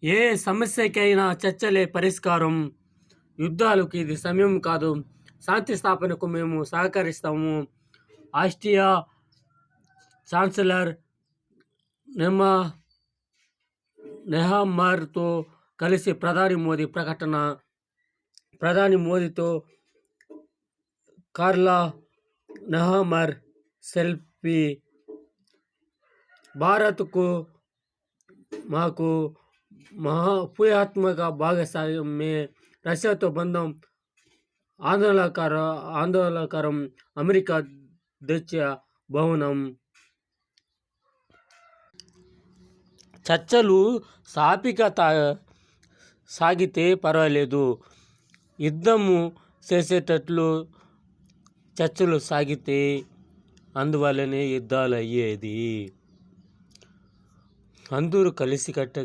ఏ సమస్యకైనా చర్చలే పరిష్కారం. యుద్ధాలకు ఇది సమయం కాదు. శాంతి స్థాపనకు మేము సహకరిస్తాము. ఆస్ట్రియా ఛాన్సలర్ నెహమ్మర్తో కలిసి ప్రధాని మోదీతో కార్లా నెహమ్మర్ సెల్ఫీ. భారత్కు మాకు వ్యూహాత్మక భాగస్వామ్యమే. రష్యాతో బంధం ఆందోళనకరం. అమెరికా దౌత్య భవనం. చర్చలు సాగితే పర్వాలేదు. యుద్ధము చేసేటట్లు చర్చలు సాగితే అందువల్లనే యుద్ధాలు అయ్యేది. అందరూ కలిసికట్టుగా